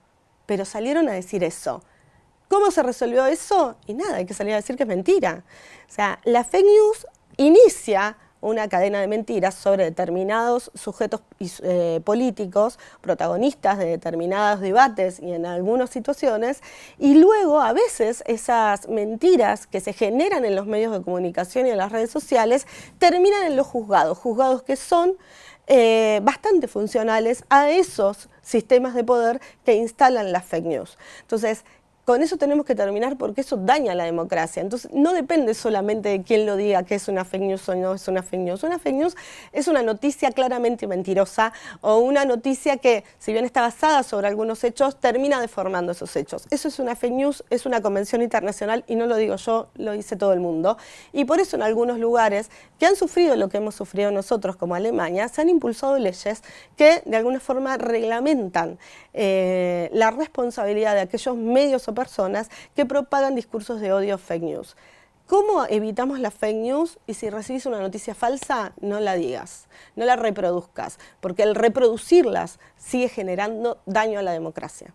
pero salieron a decir eso. ¿Cómo se resolvió eso? Y nada, hay que salir a decir que es mentira. O sea, la fake news inicia una cadena de mentiras sobre determinados sujetos políticos, protagonistas de determinados debates y en algunas situaciones, y luego a veces esas mentiras que se generan en los medios de comunicación y en las redes sociales terminan en los juzgados que son bastante funcionales a esos sistemas de poder que instalan las fake news. Entonces, con eso tenemos que terminar porque eso daña la democracia. Entonces, no depende solamente de quién lo diga que es una fake news o no es una fake news. Una fake news es una noticia claramente mentirosa o una noticia que, si bien está basada sobre algunos hechos, termina deformando esos hechos. Eso es una fake news, es una convención internacional y no lo digo yo, lo dice todo el mundo. Y por eso en algunos lugares que han sufrido lo que hemos sufrido nosotros como Alemania, se han impulsado leyes que de alguna forma reglamentan la responsabilidad de aquellos medios o personas que propagan discursos de odio, fake news. ¿Cómo evitamos la fake news? Y si recibís una noticia falsa, no la digas, no la reproduzcas, porque el reproducirlas sigue generando daño a la democracia.